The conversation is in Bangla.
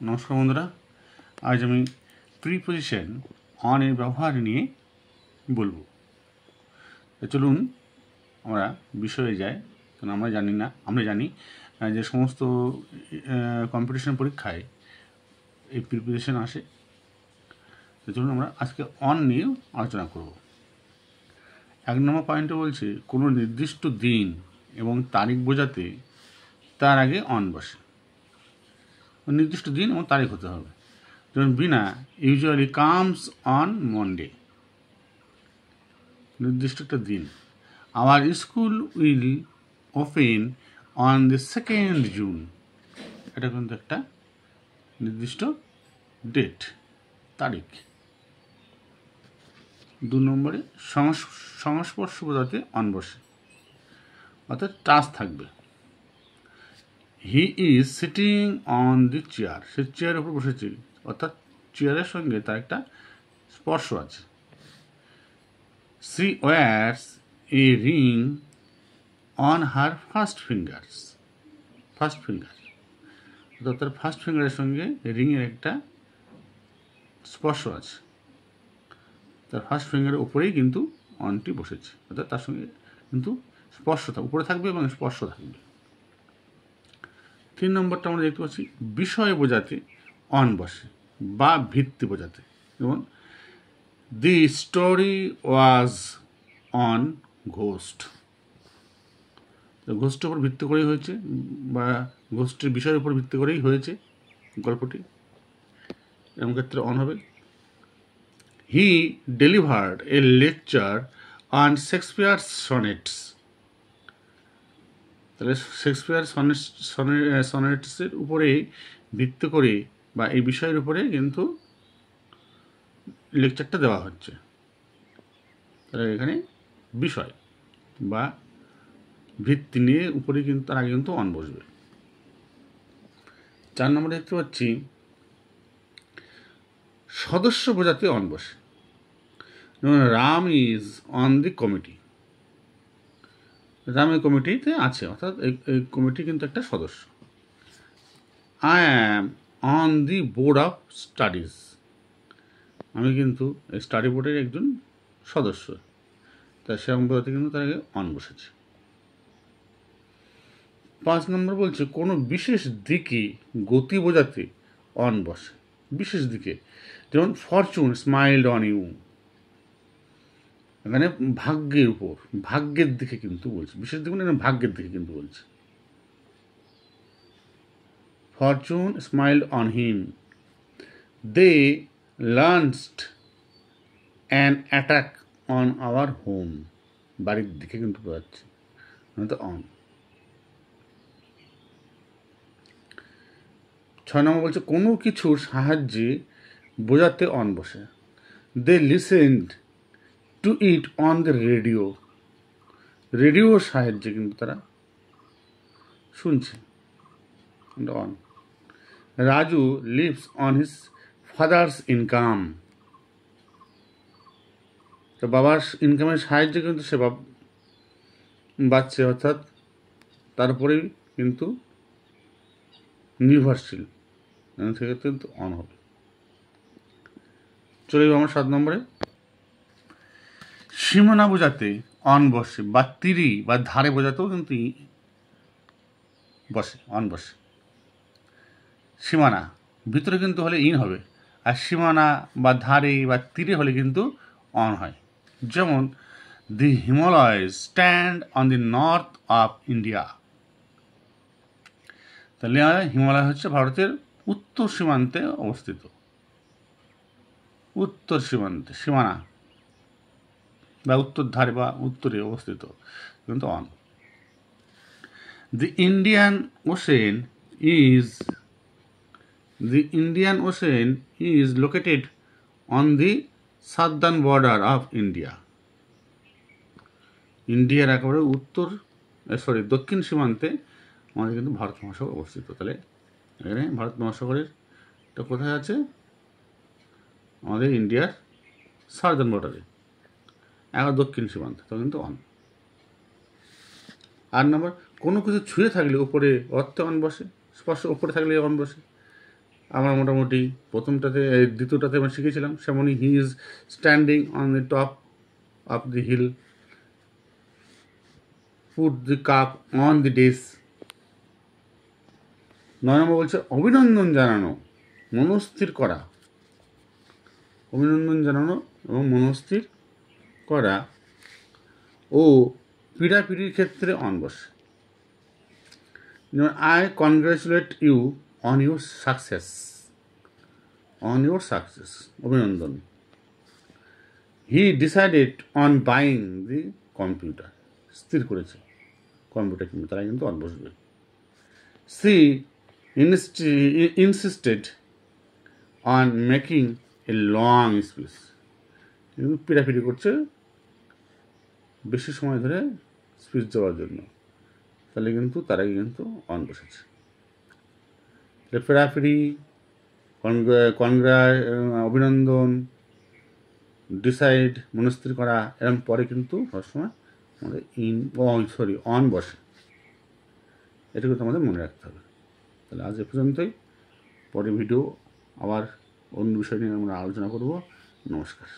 নমস্কার বন্ধুরা, আজ আমি প্রিপোজিশন অন এর ব্যবহার নিয়ে বলবো। চলুন আমরা বিষয়ে যাই। কারণ আমরা জানি যে সমস্ত কম্পিটিশন পরীক্ষায় এই প্রিপোজিশন আসে। তো চলুন আমরা আজকে অন নিয়ে আলোচনা করব। 1 নম্বর পয়েন্টে বলছে কোনো নির্দিষ্ট দিন এবং তারিখ বোঝাতে তার আগে অন বসে। নির্দিষ্ট দিন এবং তারিখ হতে হবে। যেমন বিনা ইউজুয়ালি কামস অন মন্ডে, নির্দিষ্ট একটা দিন। Our school will open on the 2nd June, এটা কিন্তু একটা নির্দিষ্ট ডেট, তারিখ। 2 নম্বরে সংস্পর্শ বোঝাতে অন বসে, অর্থাৎ টাচ থাকবে। He is sitting on the chair, সে চেয়ারের উপর বসেছে, অর্থাৎ চেয়ারের সঙ্গে তার একটা স্পর্শ আছে। She wears a ring on her first finger, অর্থাৎ তার ফার্স্ট ফিঙ্গারের সঙ্গে রিংয়ের একটা স্পর্শ আছে। তার ফার্স্ট ফিঙ্গারের উপরেই কিন্তু অনটি বসেছে, অর্থাৎ তার সঙ্গে কিন্তু স্পর্শ উপরে থাকবে এবং স্পর্শ থাকবে। 3 নম্বরটা আমরা দেখতে পাচ্ছি বিষয় বোঝাতে অন বসে বা ভিত্তি বোঝাতে। যেমন the story was on ghost, ঘোস্টের উপর ভিত্তি করেই হয়েছে বা ঘোস্টের বিষয়ের উপর ভিত্তি করেই হয়েছে গল্পটি, এমন ক্ষেত্রে অন হবে। He delivered a lecture on Shakespeare's sonnets, তাহলে শেক্সপিয়ার সনেটসের উপরে ভিত্তি করে বা এই বিষয়ের উপরে কিন্তু লেকচারটা দেওয়া হচ্ছে। তাহলে এখানে বিষয় বা ভিত্তি নিয়ে উপরে কিন্তু তার আগে কিন্তু অন বসবে। 4 নম্বরে দেখতে পাচ্ছি সদস্য বোঝাতে অন বসে। যেমন Ram is on the committee, Ram এই কমিটিতে আছে, অর্থাৎ এই কমিটি কিন্তু একটা সদস্য। I am on the board of studies, আমি কিন্তু এই স্টাডি বোর্ডের একজন সদস্য, তাই সেরকম বোঝাতে কিন্তু তার আগে অন বসেছে। 5 নম্বর বলছে কোনো বিশেষ দিকে গতি বোঝাতে অন বসে, বিশেষ দিকে। যেমন ফরচুন স্মাইলড অন ইউ, এখানে ভাগ্যের উপর, ভাগ্যের দিকে কিন্তু বলছে, বিশেষ দিকে মানে ভাগ্যের দিকে কিন্তু বলছে। Fortune smiled on him, they launched an attack on our home, বাড়ির দিকে কিন্তু বোঝাচ্ছে, তো অন। 6 নম্বর বলছে কোনো কিছুর সাহায্যে বোঝাতে অন বসে। They listened to it on the radio, রেডিওর সাহায্যে কিন্তু তারা শুনছে, on. Raju lives on his father's income, তো বাবার ইনকামের সাহায্যে কিন্তু সে বাঁচছে, অর্থাৎ তারপরেই কিন্তু নির্ভরশীল, সেক্ষেত্রে কিন্তু অন হবে। চলে যাবো আমার 7 নম্বরে। সীমানা বোঝাতে অন বসে বা তীরি বা ধারে বোঝাতেও কিন্তু বসে, অন বসে। সীমানা ভিতরে কিন্তু হলে ইন হবে, আর সীমানা বা ধারে বা তীরে হলে কিন্তু অন হয়। যেমন the Himalayas stand on the north of India, তাহলে হিমালয় হচ্ছে ভারতের উত্তর সীমান্তে অবস্থিত, উত্তর সীমান্তে, সীমানা বা উত্তর ধারে বা উত্তরে অবস্থিত, কিন্তু on. The Indian ocean is located on the southern border of India, ইন্ডিয়ার একেবারে দক্ষিণ সীমান্তে আমাদের কিন্তু ভারত মহাসাগর অবস্থিত। তাহলে এখানে ভারত মহাসাগরের এটা কোথায় আছে? আমাদের ইন্ডিয়ার সাউদার্ন বর্ডারে, একবার দক্ষিণ সীমান্তে, তো কিন্তু অন। 8 নম্বর কোনো কিছু ছুঁয়ে থাকলে উপরে অর্থে অন বসে, স্পর্শ উপরে থাকলে অন বসে। আমরা মোটামুটি দ্বিতীয়টাতে আমরা শিখেছিলাম সেমনই he is standing on the top of the hill, put the cup on the desk. 9 number বলছে অভিনন্দন জানানো, মনস্থির করা, অভিনন্দন জানানো এবং মনস্থির করা ও পীড়াপিড়ির ক্ষেত্রে অন বসে। যেমন I congratulate you on your success, on your success অভিনন্দন। He decided on buying the computer, স্থির করেছে কম্পিউটার কিনবে, তারা কিন্তু অন বসবে। She insisted on making a long speech, কিন্তু পিড়াপিড়ি করছে বেশি সময় ধরে স্পিচ দেওয়ার জন্য, তাহলে কিন্তু তারাই কিন্তু অন বসেছে। পিড়াপিড়ি, অভিনন্দন, ডিসাইড মনস্থির করা, এরকম পরে কিন্তু সবসময় আমাদের অন বসে। এটা কিন্তু আমাদের মনে রাখতে হবে। তাহলে আজ এ পর্যন্তই, পরে ভিডিও আবার অন্য বিষয় নিয়ে আমরা আলোচনা করব। নমস্কার।